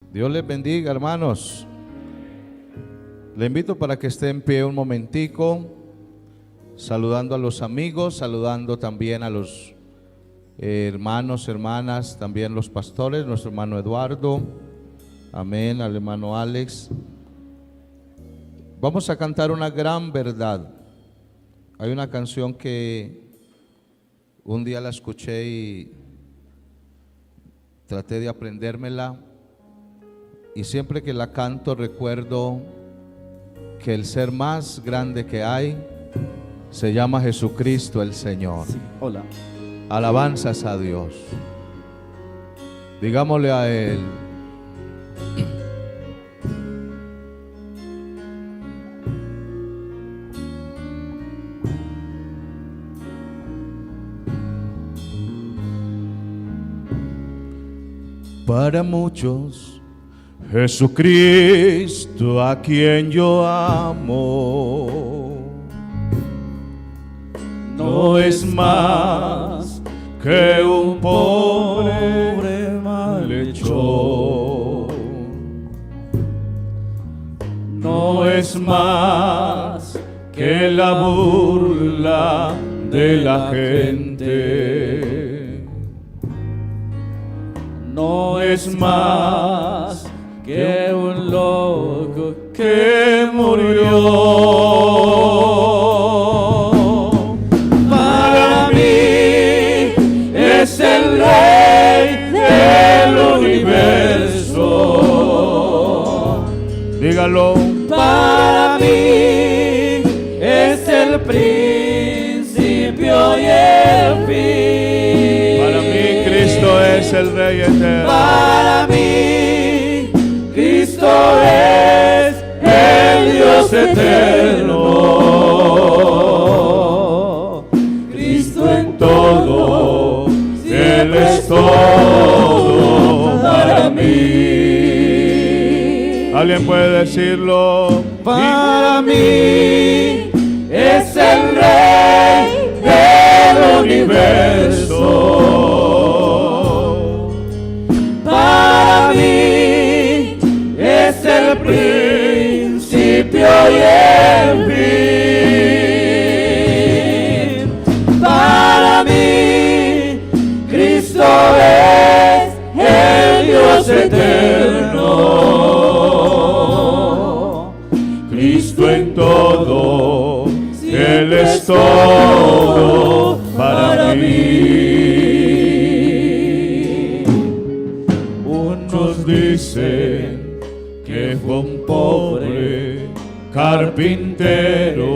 Dios les bendiga, hermanos. Le invito para que esté en pie un momentico, saludando a los amigos, saludando también a los hermanos, hermanas, también los pastores, nuestro hermano Eduardo, amén, al hermano Alex. Vamos a cantar una gran verdad. Hay una canción que un día la escuché y traté de aprendérmela, y siempre que la canto recuerdo que el ser más grande que hay se llama Jesucristo el Señor. Sí, hola. Alabanzas a Dios. Digámosle a Él: para muchos, Jesucristo, a quien yo amo, no es más que un pobre malhechor. No es más que la burla de la gente. No es más que un loco que murió. Para mí es el Rey del universo. Dígalo. Para mí es el principio y el fin. Para mí Cristo es el Rey eterno. Para mí Cristo es el Dios eterno. Cristo en todo, Él es todo para mí. ¿Alguien puede decirlo? Para mí es el Rey del universo. Para mí es el principio y el fin. Para mí Cristo es el Dios eterno. Cristo en todo, Él es todo para mí. Muchos dicen que fue un pobre carpintero.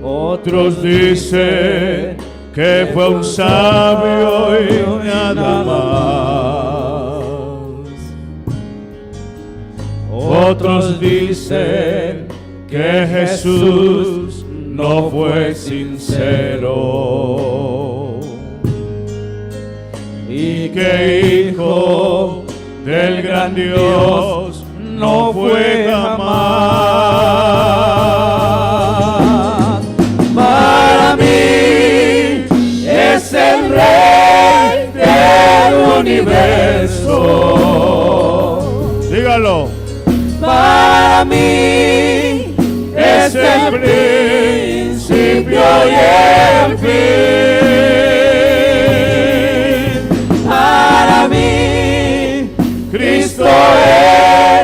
Otros dicen que fue un sabio y nada más. Otros dicen que Jesús no fue sincero y que hijo del gran Dios no fue jamás. Para mí es el Rey del universo. Dígalo. Para mí es el principio y el fin. Para mí Cristo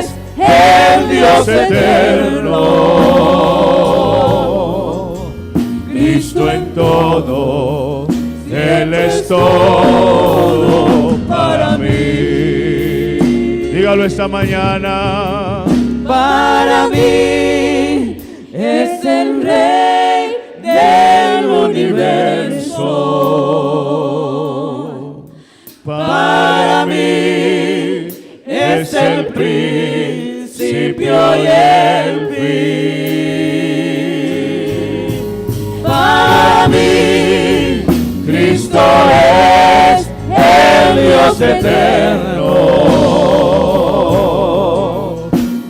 es el Dios eterno. Cristo en todo, Él es todo para mí. Dígalo esta mañana. Para mí es el Rey del universo. Para mí es el principio y el fin. Para mí Cristo es el Dios eterno.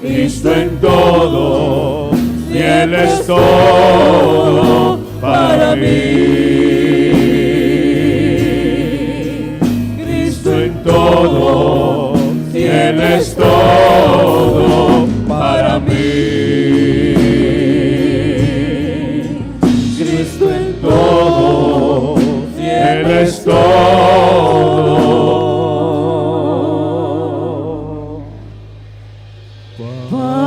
Cristo en todo, y Él es todo para mí. Cristo en todo. es todo para mí. Cristo en todo, Él es todo para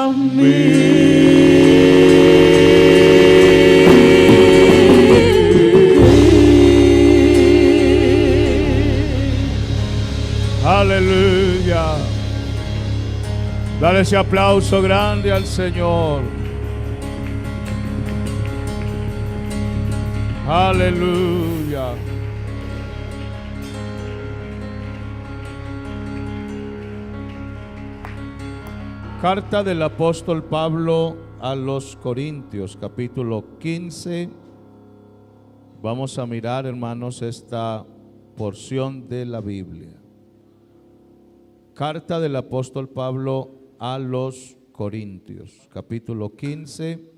mí. Aleluya. Dale ese aplauso grande al Señor. Aleluya. Carta del apóstol Pablo a los Corintios, capítulo 15. Vamos a mirar, hermanos, esta porción de la Biblia. Carta del apóstol Pablo a los Corintios, capítulo 15.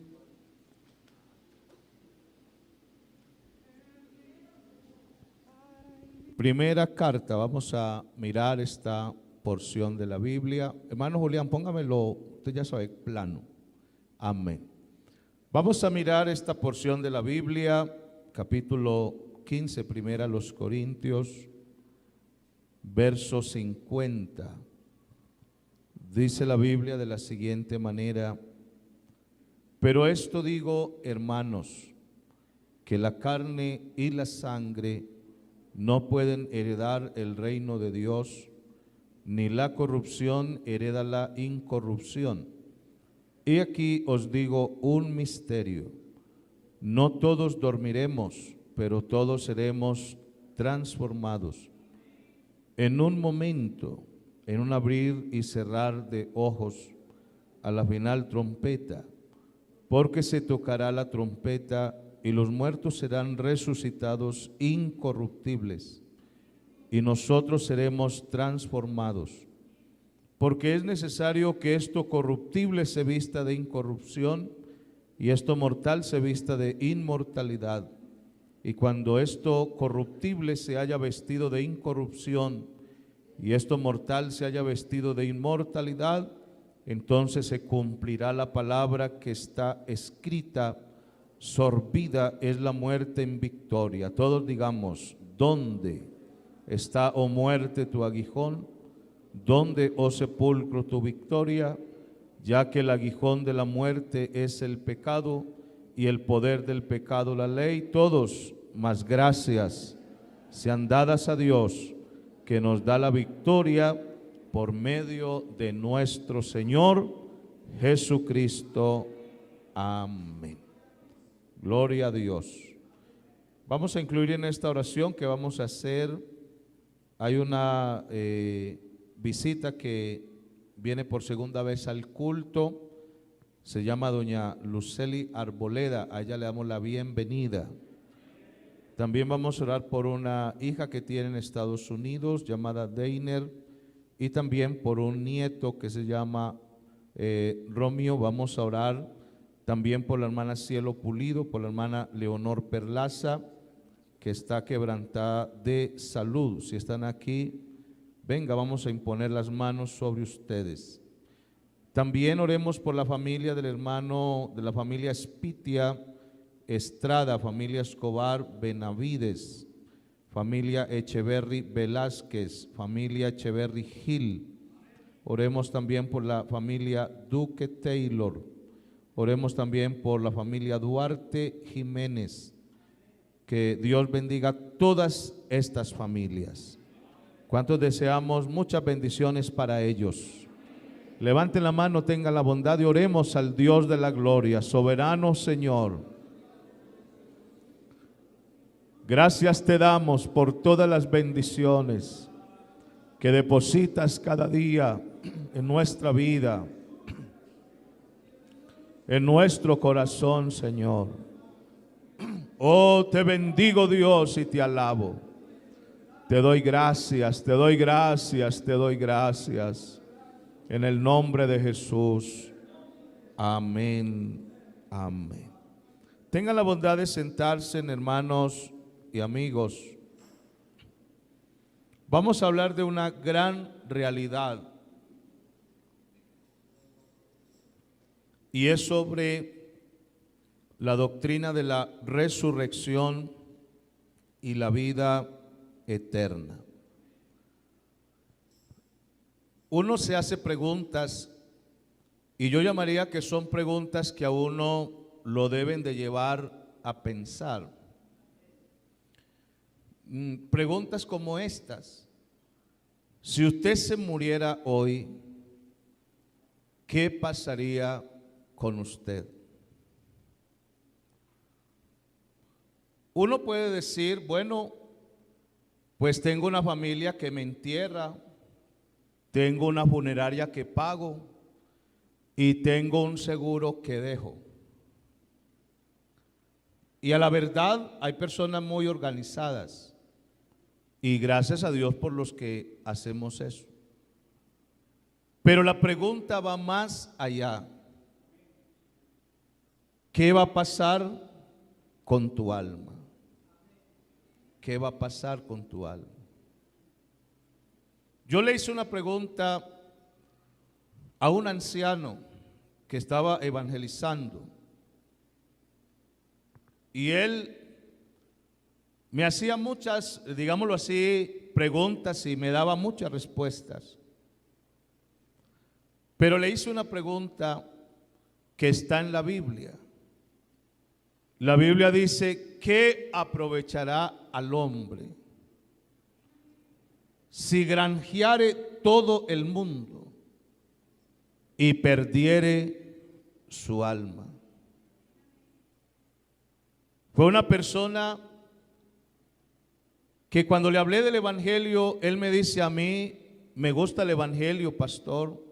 Primera carta, vamos a mirar esta porción de la Biblia. Hermano Julián, póngamelo, usted ya sabe, plano. Amén. Vamos a mirar esta porción de la Biblia, capítulo 15, primera a los Corintios, verso 50. Dice la Biblia de la siguiente manera: pero esto digo, hermanos, que la carne y la sangre no pueden heredar el reino de Dios, ni la corrupción hereda la incorrupción. Y aquí os digo un misterio: no todos dormiremos, pero todos seremos transformados. En un momento, en un abrir y cerrar de ojos, a la final trompeta, porque se tocará la trompeta y los muertos serán resucitados incorruptibles y nosotros seremos transformados. Porque es necesario que esto corruptible se vista de incorrupción y esto mortal se vista de inmortalidad. Y cuando esto corruptible se haya vestido de incorrupción y esto mortal se haya vestido de inmortalidad, entonces se cumplirá la palabra que está escrita: sorbida es la muerte en victoria. Todos digamos: ¿dónde está, oh muerte, tu aguijón? ¿Dónde, oh sepulcro, tu victoria? Ya que el aguijón de la muerte es el pecado y el poder del pecado la ley. Todos, más gracias sean dadas a Dios, que nos da la victoria por medio de nuestro Señor Jesucristo. Amén. Gloria a Dios. Vamos a incluir en esta oración que vamos a hacer, hay una visita que viene por segunda vez al culto, se llama doña Luceli Arboleda, a ella le damos la bienvenida. También vamos a orar por una hija que tiene en Estados Unidos llamada Deiner, y también por un nieto que se llama Romeo. Vamos a orar también por la hermana Cielo Pulido, por la hermana Leonor Perlaza, que está quebrantada de salud. Si están aquí, venga, vamos a imponer las manos sobre ustedes. También oremos por la familia del hermano, de la familia Espitia Estrada, familia Escobar Benavides, familia Echeverry Velázquez, familia Echeverry Gil. Oremos también por la familia Duque Taylor. Oremos también por la familia Duarte Jiménez. Que Dios bendiga todas estas familias. ¿Cuántos deseamos muchas bendiciones para ellos? Levanten la mano, tengan la bondad y oremos al Dios de la gloria. Soberano Señor, gracias te damos por todas las bendiciones que depositas cada día en nuestra vida, en nuestro corazón, Señor. Oh, te bendigo, Dios, y te alabo. Te doy gracias, te doy gracias, te doy gracias. En el nombre de Jesús. Amén. Amén. Tengan la bondad de sentarse, hermanos y amigos. Vamos a hablar de una gran realidad y es sobre la doctrina de la resurrección y la vida eterna. Uno se hace preguntas y yo llamaría que son preguntas que a uno lo deben de llevar a pensar. Preguntas como estas: si usted se muriera hoy, ¿qué pasaría con usted? Uno puede decir, bueno, pues tengo una familia que me entierra, tengo una funeraria que pago y tengo un seguro que dejo. Y a la verdad hay personas muy organizadas y gracias a Dios por los que hacemos eso. Pero la pregunta va más allá. ¿Qué va a pasar con tu alma? ¿Qué va a pasar con tu alma? Yo le hice una pregunta a un anciano que estaba evangelizando y él me hacía muchas, digámoslo así, preguntas y me daba muchas respuestas. Pero le hice una pregunta que está en la Biblia. La Biblia dice: ¿qué aprovechará al hombre si granjeare todo el mundo y perdiere su alma? Fue una persona que cuando le hablé del evangelio, él me dice a mí: me gusta el evangelio, pastor,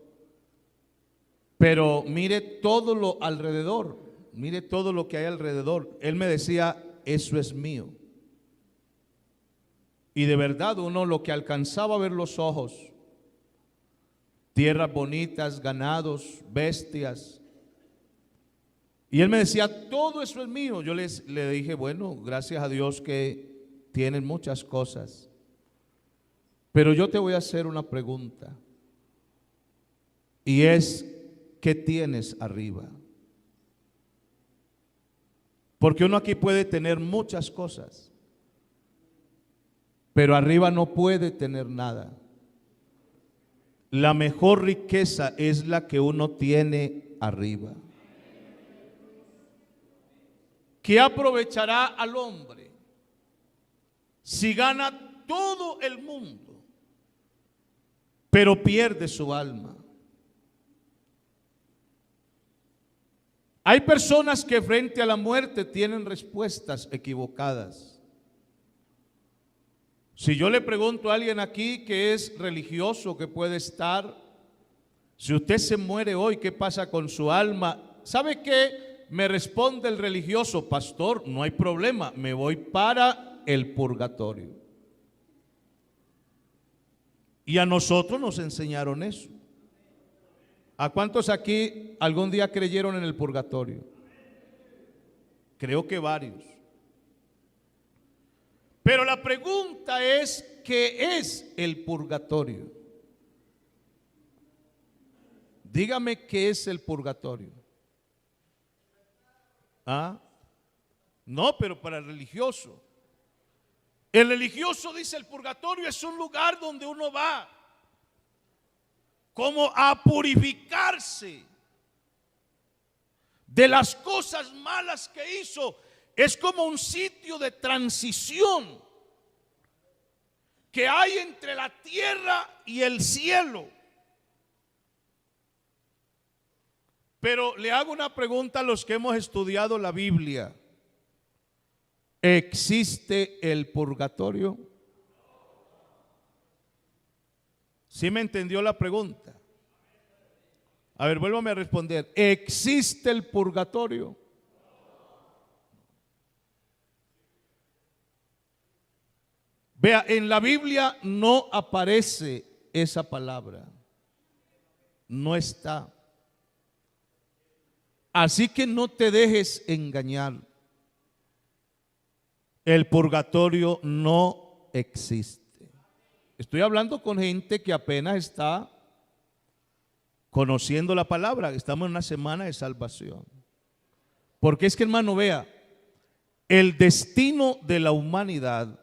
pero mire todo lo alrededor, mire todo lo que hay alrededor. Él me decía: eso es mío. Y de verdad uno lo que alcanzaba a ver los ojos, tierras bonitas, ganados, bestias. Y él me decía: todo eso es mío. Yo le dije: bueno, gracias a Dios que tienen muchas cosas. Pero yo te voy a hacer una pregunta. Y es: ¿qué tienes arriba? Porque uno aquí puede tener muchas cosas, pero arriba no puede tener nada. La mejor riqueza es la que uno tiene arriba. ¿Qué aprovechará al hombre si gana todo el mundo, pero pierde su alma? Hay personas que frente a la muerte tienen respuestas equivocadas. Si yo le pregunto a alguien aquí que es religioso, que puede estar, si usted se muere hoy, ¿qué pasa con su alma? ¿Sabe qué? Me responde el religioso: pastor, no hay problema, me voy para el purgatorio. Y a nosotros nos enseñaron eso. ¿A cuántos aquí algún día creyeron en el purgatorio? Creo que varios. Pero la pregunta es: ¿qué es el purgatorio? Dígame, ¿qué es el purgatorio? ¿Ah? No, pero para el religioso. El religioso dice: el purgatorio es un lugar donde uno va como a purificarse de las cosas malas que hizo. Es como un sitio de transición que hay entre la tierra y el cielo. Pero le hago una pregunta a los que hemos estudiado la Biblia: ¿existe el purgatorio? ¿Sí me entendió la pregunta? A ver, vuélvame a responder. ¿Existe el purgatorio? Vea, en la Biblia no aparece esa palabra. No está. Así que no te dejes engañar. El purgatorio no existe. Estoy hablando con gente que apenas está conociendo la palabra. Estamos en una semana de salvación. Porque es que, hermano, vea, el destino de la humanidad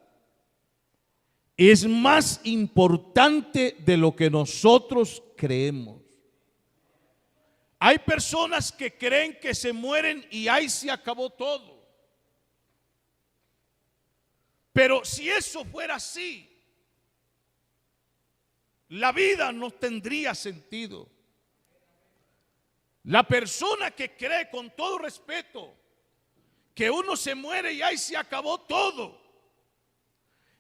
es más importante de lo que nosotros creemos. Hay personas que creen que se mueren y ahí se acabó todo. Pero si eso fuera así, la vida no tendría sentido. La persona que cree, con todo respeto, que uno se muere y ahí se acabó todo,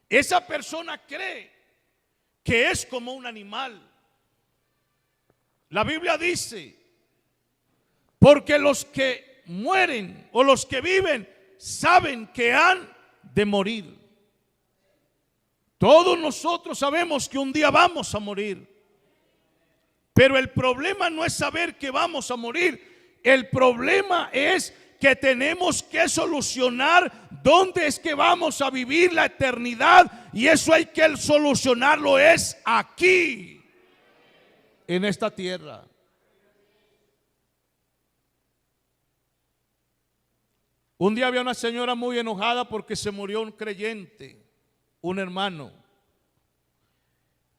esa persona cree que es como un animal. La Biblia dice, porque los que mueren o los que viven saben que han de morir. Todos nosotros sabemos que un día vamos a morir. Pero el problema no es saber que vamos a morir. El problema es que tenemos que solucionar dónde es que vamos a vivir la eternidad. Y eso hay que solucionarlo es aquí, en esta tierra. Un día había una señora muy enojada porque se murió un creyente, un hermano.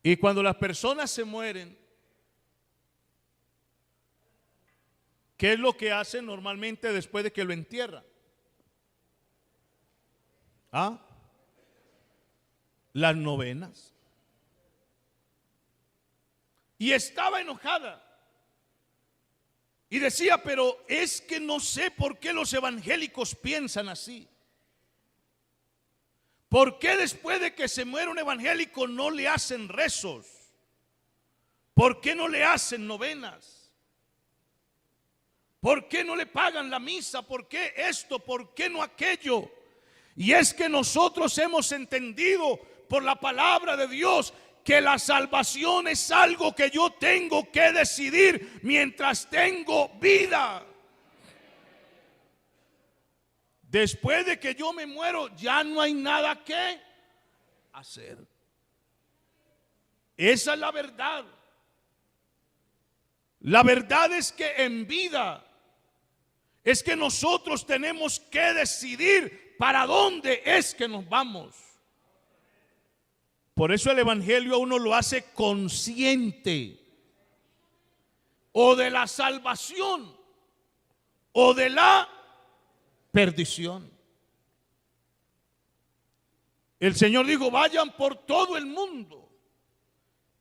Y cuando las personas se mueren, ¿qué es lo que hacen normalmente después de que lo entierran? Las novenas. Y estaba enojada. Y decía, pero es que no sé por qué los evangélicos piensan así. ¿Por qué después de que se muere un evangélico no le hacen rezos? ¿Por qué no le hacen novenas? ¿Por qué no le pagan la misa? ¿Por qué esto? ¿Por qué no aquello? Y es que nosotros hemos entendido por la palabra de Dios que la salvación es algo que yo tengo que decidir mientras tengo vida. Después de que yo me muero, ya no hay nada que hacer. Esa es la verdad. La verdad es que en vida es que nosotros tenemos que decidir para dónde es que nos vamos. Por eso el evangelio a uno lo hace consciente o de la salvación o de la perdición. El Señor dijo, vayan por todo el mundo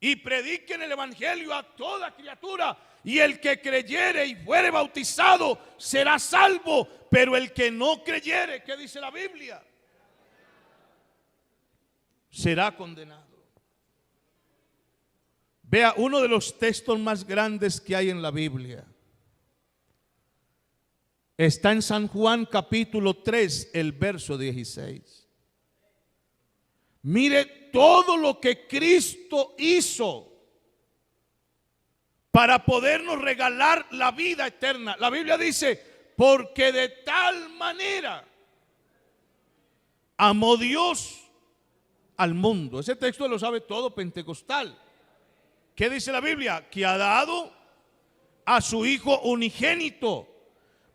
y prediquen el evangelio a toda criatura, y el que creyere y fuere bautizado será salvo, pero el que no creyere, ¿qué dice la Biblia? Será condenado. Vea, uno de los textos más grandes que hay en la Biblia está en San Juan capítulo 3, el verso 16. Mire todo lo que Cristo hizo para podernos regalar la vida eterna. La Biblia dice, porque de tal manera amó Dios al mundo. Ese texto lo sabe todo pentecostal. ¿Qué dice la Biblia? Que ha dado a su Hijo unigénito,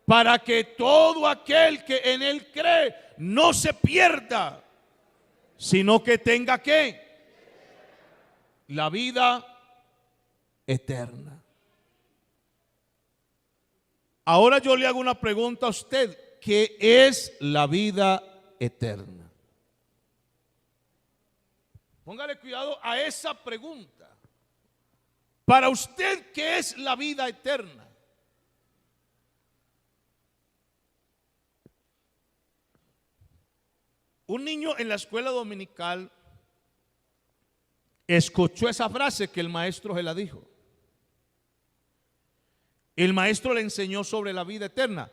para que todo aquel que en él cree no se pierda, sino que tenga ¿qué? La vida eterna. Ahora yo le hago una pregunta a usted. ¿Qué es la vida eterna? Póngale cuidado a esa pregunta. Para usted, ¿qué es la vida eterna? Un niño en la escuela dominical escuchó esa frase que el maestro se la dijo. El maestro le enseñó sobre la vida eterna,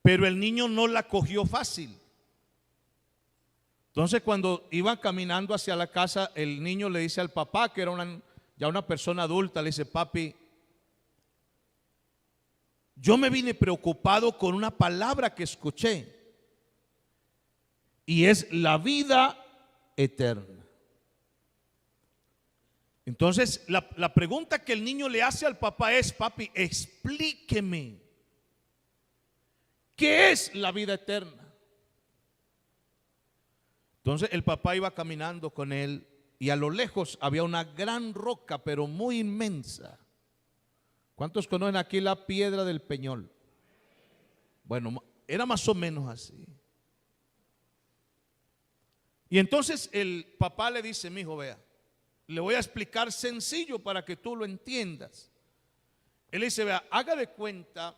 pero el niño no la cogió fácil. Entonces, cuando iban caminando hacia la casa, el niño le dice al papá, que era ya una persona adulta, le dice, papi, yo me vine preocupado con una palabra que escuché, y es la vida eterna. Entonces la pregunta que el niño le hace al papá es: papi, explíqueme, ¿qué es la vida eterna? Entonces el papá iba caminando con él y a lo lejos había una gran roca, pero muy inmensa. ¿Cuántos conocen aquí la piedra del Peñol? Bueno, era más o menos así. Y entonces el papá le dice: mi hijo, vea, le voy a explicar sencillo para que tú lo entiendas. Él dice: vea, haga de cuenta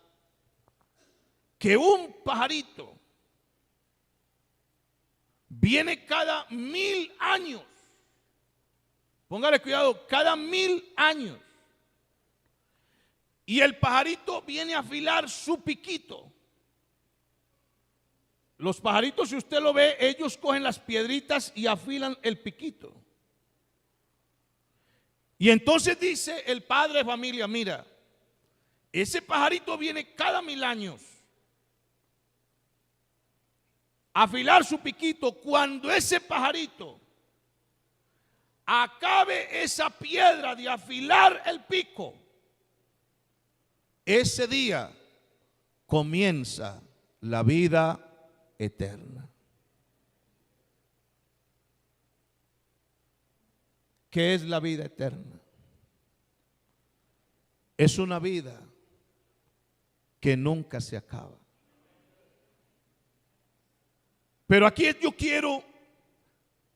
que un pajarito viene cada 1000 años. Póngale cuidado, cada 1000 años. Y el pajarito viene a afilar su piquito. Los pajaritos, si usted lo ve, ellos cogen las piedritas y afilan el piquito. Y entonces dice el padre de familia: mira, ese pajarito viene cada 1000 años a afilar su piquito. Cuando ese pajarito acabe esa piedra de afilar el pico, ese día comienza la vida eterna. ¿Qué es la vida eterna? Es una vida que nunca se acaba. Pero aquí yo quiero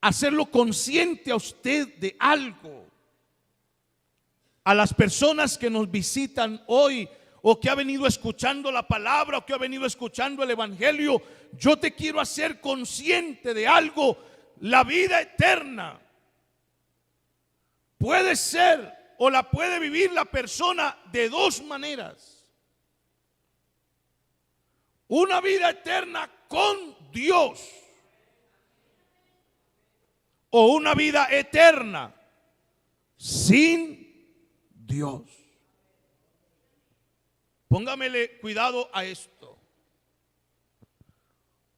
hacerlo consciente a usted de algo. A las personas que nos visitan hoy, o que ha venido escuchando la palabra, o que ha venido escuchando el evangelio, yo te quiero hacer consciente de algo. La vida eterna puede ser, o la puede vivir la persona de dos maneras: una vida eterna con Dios, o una vida eterna sin Dios. Póngamele cuidado a esto.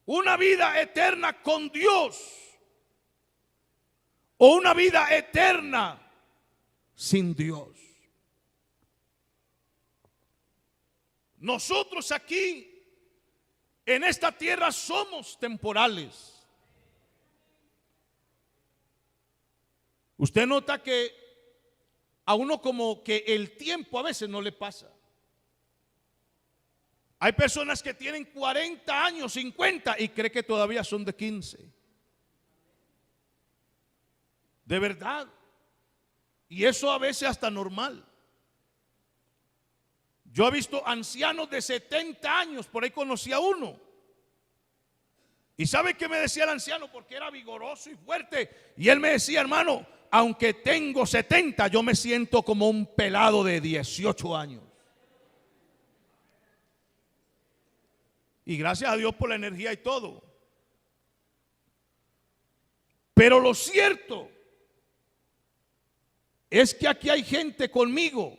Una vida eterna con Dios, o una vida eterna sin Dios. Nosotros aquí en esta tierra somos temporales. Usted nota que a uno como que el tiempo a veces no le pasa. Hay personas que tienen 40 años, 50 y cree que todavía son de 15. De verdad. Y eso a veces hasta normal. Yo he visto ancianos de 70 años, por ahí conocí a uno. ¿Y sabe qué me decía el anciano? Porque era vigoroso y fuerte. Y él me decía: hermano, aunque tengo 70, yo me siento como un pelado de 18 años. Y gracias a Dios por la energía y todo. Pero lo cierto es que aquí hay gente conmigo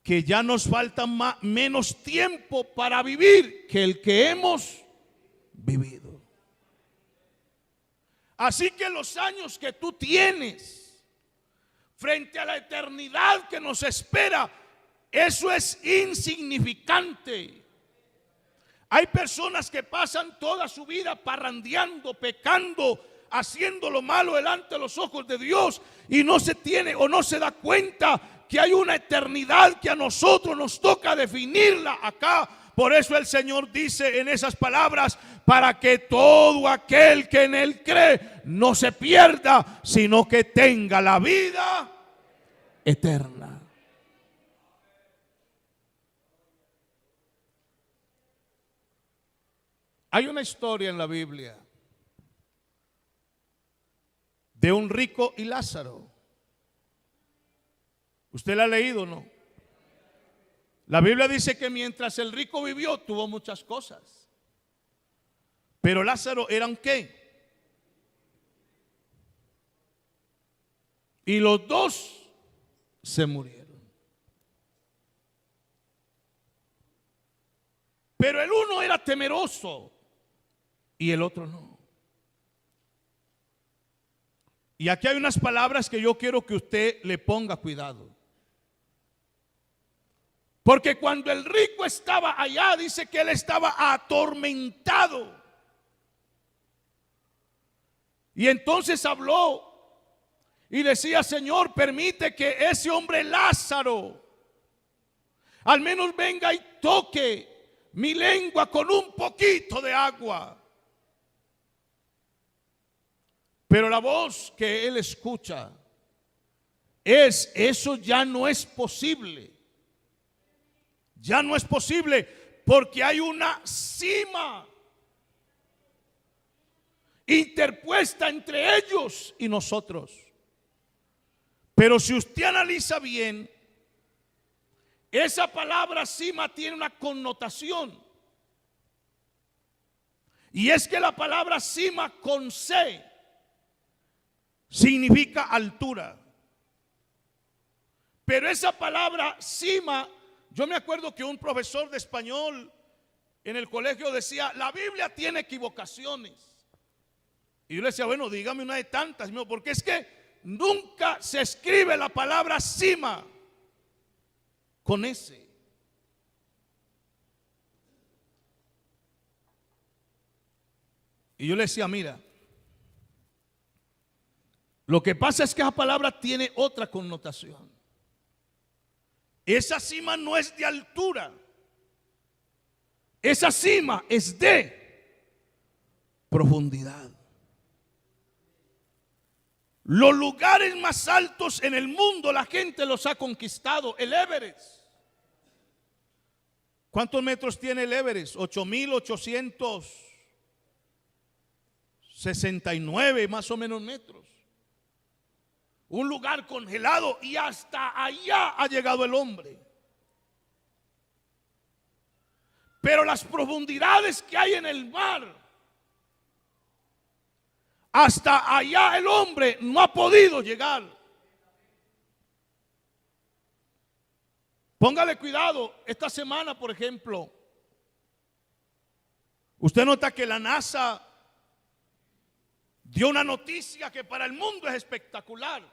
que ya nos falta menos tiempo para vivir que el que hemos vivido. Así que los años que tú tienes frente a la eternidad que nos espera, eso es insignificante. Hay personas que pasan toda su vida parrandeando, pecando, haciendo lo malo delante de los ojos de Dios, y no se tiene o no se da cuenta que hay una eternidad que a nosotros nos toca definirla acá. Por eso el Señor dice en esas palabras: para que todo aquel que en Él cree no se pierda, sino que tenga la vida eterna. Hay una historia en la Biblia de un rico y Lázaro. ¿Usted la ha leído, no? La Biblia dice que mientras el rico vivió, tuvo muchas cosas. Pero Lázaro era un ¿qué? Y los dos se murieron. Pero el uno era temeroso y el otro no. Y aquí hay unas palabras que yo quiero que usted le ponga cuidado. Porque cuando el rico estaba allá, dice que él estaba atormentado. Y entonces habló y decía: Señor, permite que ese hombre Lázaro al menos venga y toque mi lengua con un poquito de agua. Pero la voz que él escucha es: eso ya no es posible. Ya no es posible, porque hay una cima interpuesta entre ellos y nosotros. Pero si usted analiza bien, esa palabra cima tiene una connotación. Y es que la palabra cima con C significa altura. Pero esa palabra cima, yo me acuerdo que un profesor de español en el colegio decía: la Biblia tiene equivocaciones. Y yo le decía: bueno, dígame una de tantas, porque es que nunca se escribe la palabra cima con S. Y yo le decía: mira, lo que pasa es que esa palabra tiene otra connotación. Esa cima no es de altura. Esa cima es de profundidad. Los lugares más altos en el mundo la gente los ha conquistado. El Everest. ¿Cuántos metros tiene el Everest? 8,869 más o menos metros. Un lugar congelado, y hasta allá ha llegado el hombre. Pero las profundidades que hay en el mar, hasta allá el hombre no ha podido llegar. Póngale cuidado. Esta semana, por ejemplo, usted nota que la NASA dio una noticia que para el mundo es espectacular.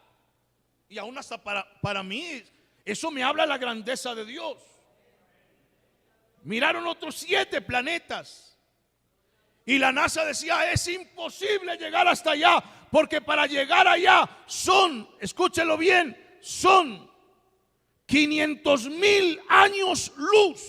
Y aún hasta para mí, eso me habla de la grandeza de Dios. Miraron otros 7 planetas. Y la NASA decía: es imposible llegar hasta allá, porque para llegar allá son, escúchelo bien, son 500,000 años luz.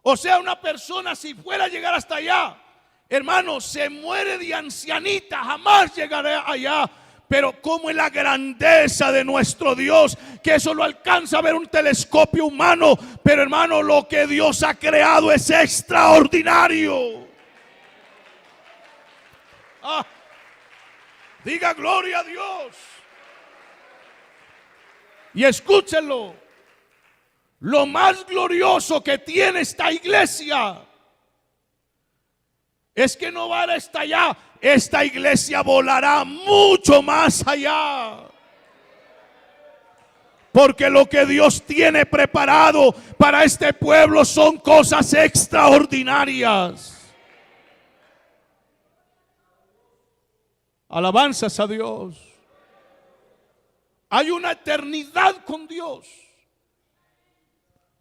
O sea, una persona, si fuera a llegar hasta allá, hermano, se muere de ancianita, jamás llegará allá. Pero cómo es la grandeza de nuestro Dios, que eso lo alcanza a ver un telescopio humano. Pero hermano, lo que Dios ha creado es extraordinario. Diga gloria a Dios. Y escúchenlo: lo más glorioso que tiene esta iglesia es que no va a estar allá. Esta iglesia volará mucho más allá. Porque lo que Dios tiene preparado para este pueblo son cosas extraordinarias. Alabanzas a Dios. Hay una eternidad con Dios,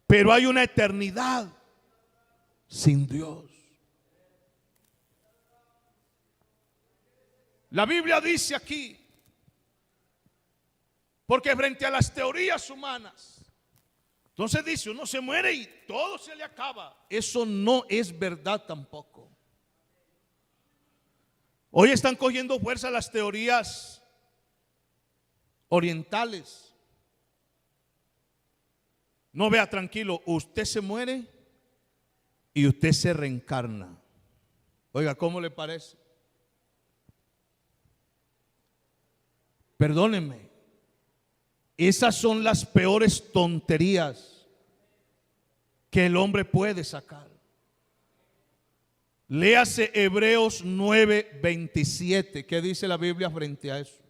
pero hay una eternidad sin Dios. La Biblia dice aquí, porque frente a las teorías humanas, entonces dice: uno se muere y todo se le acaba. Eso no es verdad tampoco. Hoy están cogiendo fuerza las teorías orientales. No, vea, tranquilo, usted se muere y usted se reencarna. Oiga, ¿cómo le parece? Perdónenme, esas son las peores tonterías que el hombre puede sacar. Léase Hebreos 9:27. ¿Qué dice la Biblia frente a eso?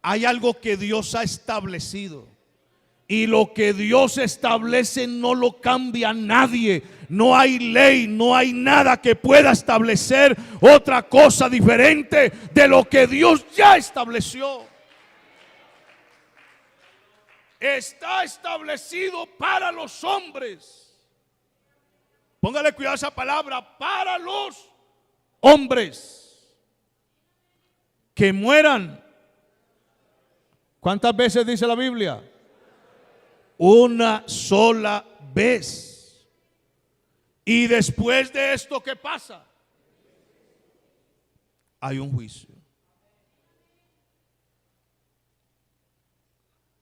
Hay algo que Dios ha establecido, Y lo que Dios establece no lo cambia nadie. No hay ley, no hay nada que pueda establecer otra cosa diferente de lo que Dios ya estableció. Está establecido para los hombres. Póngale cuidado a esa palabra, para los hombres. Que mueran. ¿Cuántas veces dice la Biblia? Una sola vez. Y después de esto, ¿qué pasa? Hay un juicio.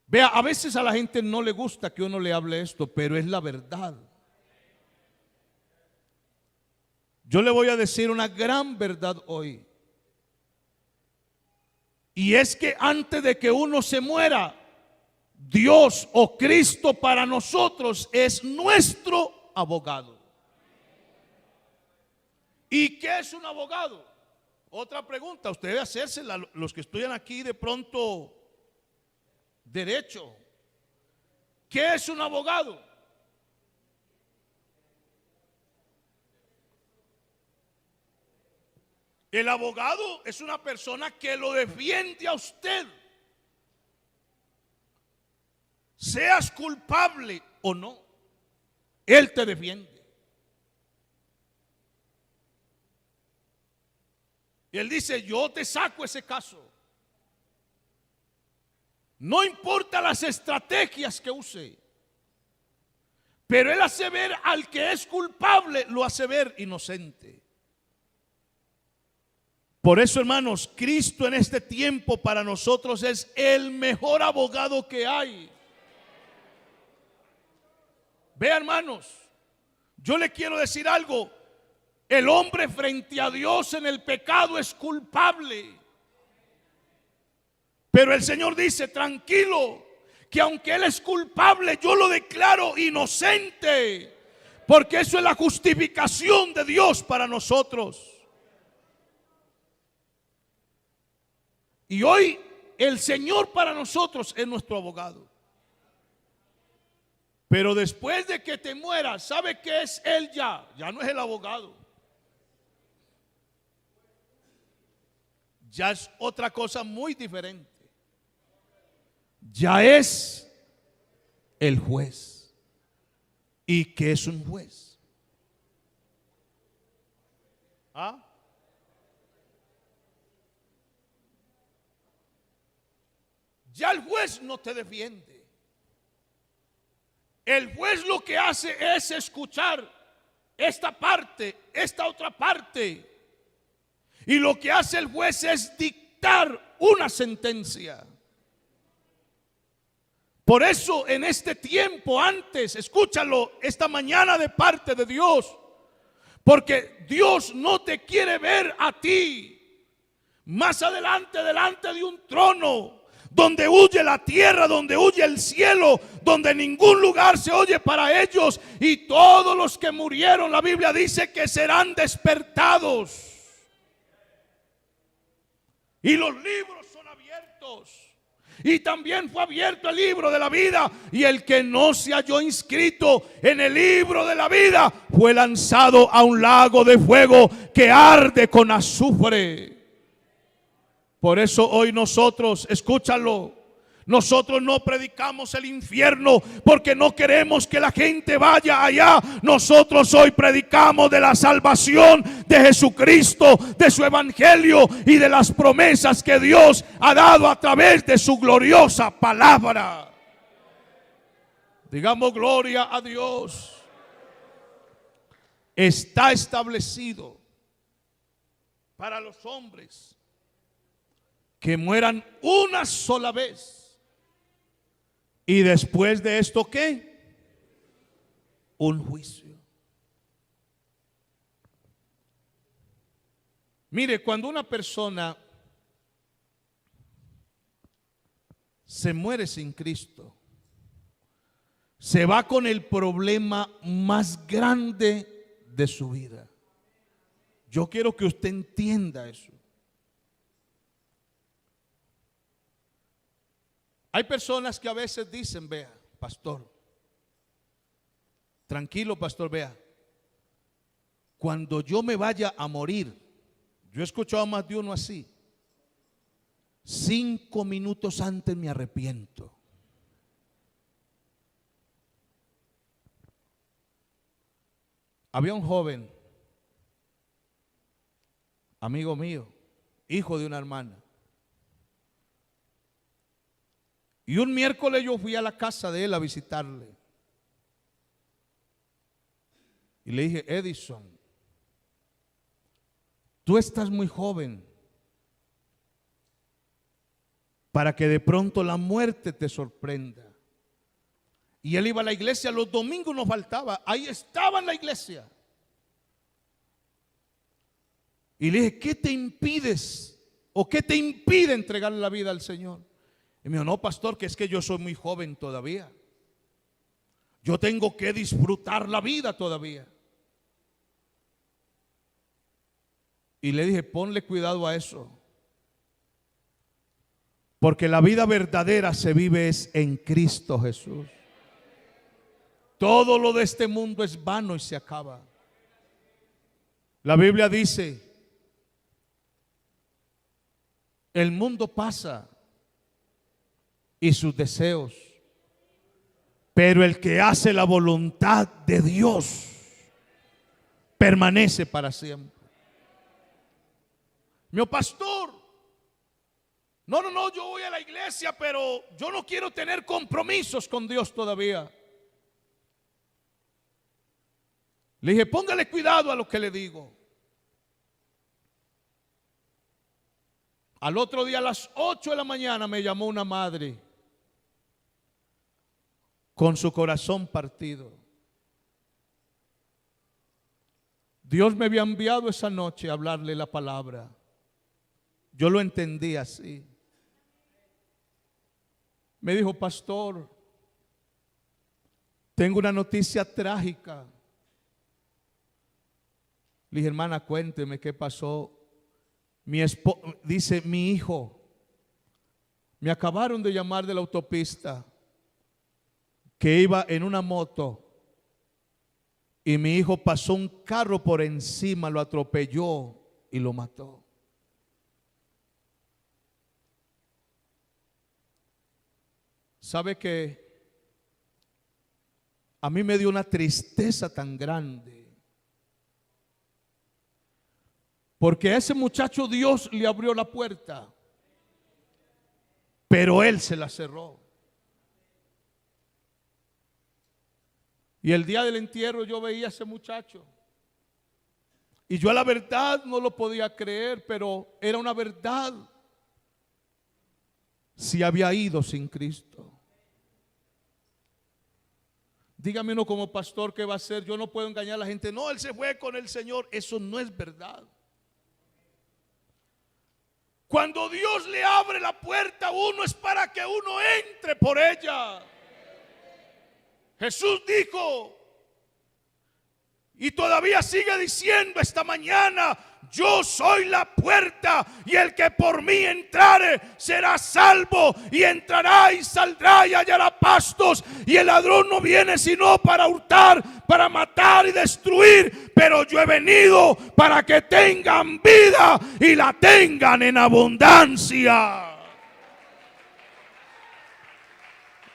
Vea, a veces a la gente no le gusta que uno le hable esto, pero es la verdad. Yo le voy a decir una gran verdad hoy. Y es que antes de que uno se muera, Dios o Cristo para nosotros es nuestro abogado. ¿Y qué es un abogado? Otra pregunta, usted debe hacérsela, los que estudian aquí de pronto derecho. ¿Qué es un abogado? El abogado es una persona que lo defiende a usted. Seas culpable o no, él te defiende. Y él dice, yo te saco ese caso. No importa las estrategias que use, pero él hace ver al que es culpable, lo hace ver inocente. Por eso, hermanos, Cristo en este tiempo para nosotros es el mejor abogado que hay. Vea, hermanos, yo le quiero decir algo. El hombre frente a Dios en el pecado es culpable. Pero el Señor dice, tranquilo, que aunque él es culpable, yo lo declaro inocente. Porque eso es la justificación de Dios para nosotros. Y hoy el Señor para nosotros es nuestro abogado. Pero después de que te mueras, ¿sabe qué es él ya? Ya no es el abogado. Ya es otra cosa muy diferente. Ya es el juez. ¿Y qué es un juez? ¿Ah? Ya el juez no te defiende. El juez lo que hace es escuchar esta parte, esta otra parte. Y lo que hace el juez es dictar una sentencia. Por eso en este tiempo antes, escúchalo, esta mañana de parte de Dios. Porque Dios no te quiere ver a ti más adelante delante de un trono donde huye la tierra, donde huye el cielo, donde ningún lugar se oye para ellos. Y todos los que murieron, la Biblia dice que serán despertados. Y los libros son abiertos. Y también fue abierto el libro de la vida. Y el que no se halló inscrito en el libro de la vida fue lanzado a un lago de fuego que arde con azufre. Por eso hoy nosotros, escúchalo, nosotros no predicamos el infierno porque no queremos que la gente vaya allá. Nosotros hoy predicamos de la salvación de Jesucristo, de su evangelio y de las promesas que Dios ha dado a través de su gloriosa palabra. Digamos gloria a Dios. Está establecido para los hombres que mueran una sola vez. Y después de esto, ¿qué? Un juicio. Mire, cuando una persona se muere sin Cristo, se va con el problema más grande de su vida. Yo quiero que usted entienda eso. Hay personas que a veces dicen, vea, pastor. Tranquilo, pastor, vea. Cuando yo me vaya a morir, yo he escuchado a más de uno así. 5 minutos antes me arrepiento. Había un joven, amigo mío, hijo de una hermana. Y un miércoles yo fui a la casa de él a visitarle. Y le dije, Edison, tú estás muy joven para que de pronto la muerte te sorprenda. Y él iba a la iglesia, los domingos no faltaba, ahí estaba en la iglesia. Y le dije, ¿qué te impides o qué te impide entregar la vida al Señor? Y me dijo, no, pastor, que es que yo soy muy joven todavía. Yo tengo que disfrutar la vida todavía. Y le dije, ponle cuidado a eso. Porque la vida verdadera se vive es en Cristo Jesús. Todo lo de este mundo es vano y se acaba. La Biblia dice, el mundo pasa y sus deseos, pero el que hace la voluntad de Dios permanece para siempre. Mi pastor, no, yo voy a la iglesia, pero yo no quiero tener compromisos con Dios todavía. Le dije, póngale cuidado a lo que le digo. Al otro día a las 8 de la mañana me llamó una madre con su corazón partido. Dios me había enviado esa noche a hablarle la palabra. Yo lo entendí así. Me dijo, pastor, tengo una noticia trágica. Le dije, hermana, cuénteme qué pasó. Dice, mi hijo, me acabaron de llamar de la autopista que iba en una moto y mi hijo pasó un carro por encima, lo atropelló y lo mató. ¿Sabe que a mí me dio una tristeza tan grande? Porque a ese muchacho Dios le abrió la puerta, pero él se la cerró. Y el día del entierro yo veía a ese muchacho y yo a la verdad no lo podía creer, pero era una verdad. Si había ido sin Cristo. Dígame uno como pastor, ¿qué va a hacer? Yo no puedo engañar a la gente. No, él se fue con el Señor. Eso no es verdad. Cuando Dios le abre la puerta a uno es para que uno entre por ella. Jesús dijo, y todavía sigue diciendo esta mañana, yo soy la puerta y el que por mí entrare será salvo y entrará y saldrá y hallará pastos, y el ladrón no viene sino para hurtar, para matar y destruir, pero yo he venido para que tengan vida y la tengan en abundancia.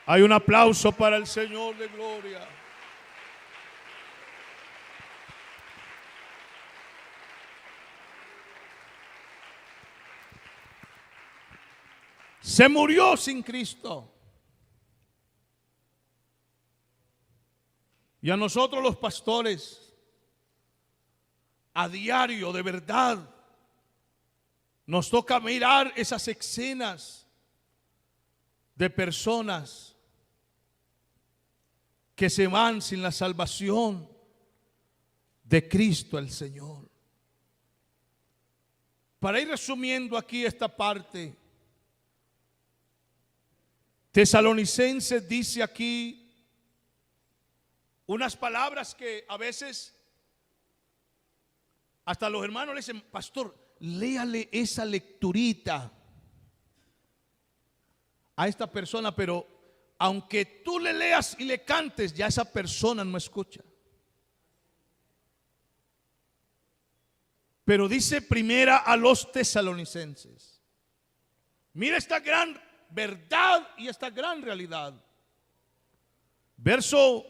Hay un aplauso para el Señor de gloria. Se murió sin Cristo. Y a nosotros los pastores, a diario, de verdad, nos toca mirar esas escenas de personas que se van sin la salvación de Cristo el Señor. Para ir resumiendo aquí esta parte, Tesalonicenses dice aquí unas palabras que a veces hasta los hermanos le dicen, pastor, léale esa lecturita a esta persona, pero aunque tú le leas y le cantes, ya esa persona no escucha. Pero dice primera a los tesalonicenses. Mira esta gran verdad y esta gran realidad. Verso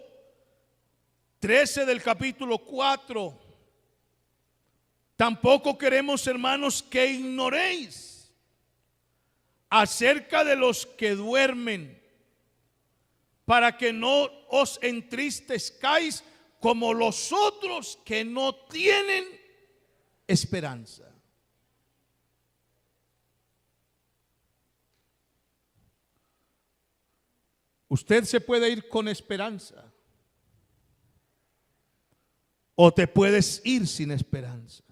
13 del capítulo 4. Tampoco queremos, hermanos, que ignoréis acerca de los que duermen, para que no os entristezcáis como los otros que no tienen esperanza. Usted se puede ir con esperanza, o te puedes ir sin esperanza.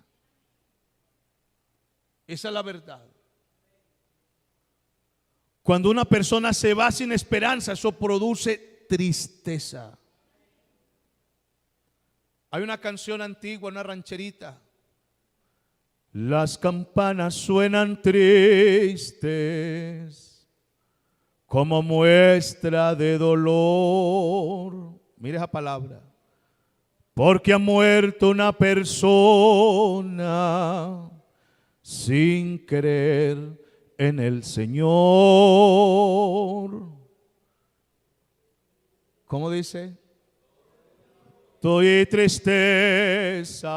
Esa es la verdad. Cuando una persona se va sin esperanza, eso produce tristeza. Hay una canción antigua, una rancherita. Las campanas suenan tristes como muestra de dolor. Mire esa palabra. Porque ha muerto una persona sin creer en el Señor. ¿Cómo dice? Estoy tristeza,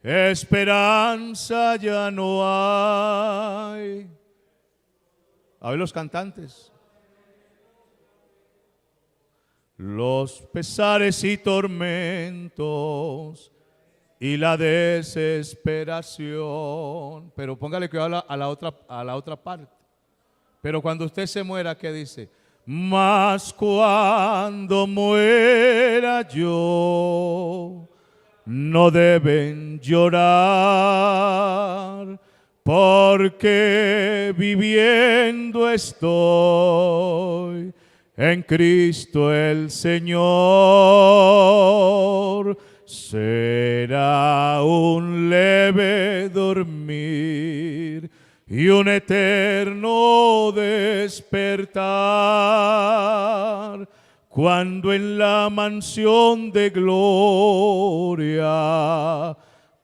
esperanza ya no hay. A ver los cantantes. Los pesares y tormentos y la desesperación. Pero póngale cuidado a la otra parte. Pero cuando usted se muera, ¿qué dice? Mas cuando muera yo, no deben llorar, porque viviendo estoy en Cristo el Señor. Será un leve dormir y un eterno despertar, cuando en la mansión de gloria,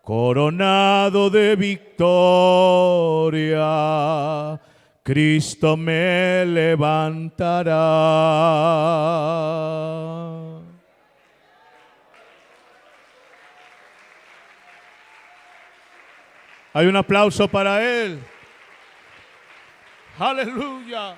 coronado de victoria, Cristo me levantará. Hay un aplauso para Él. Aleluya.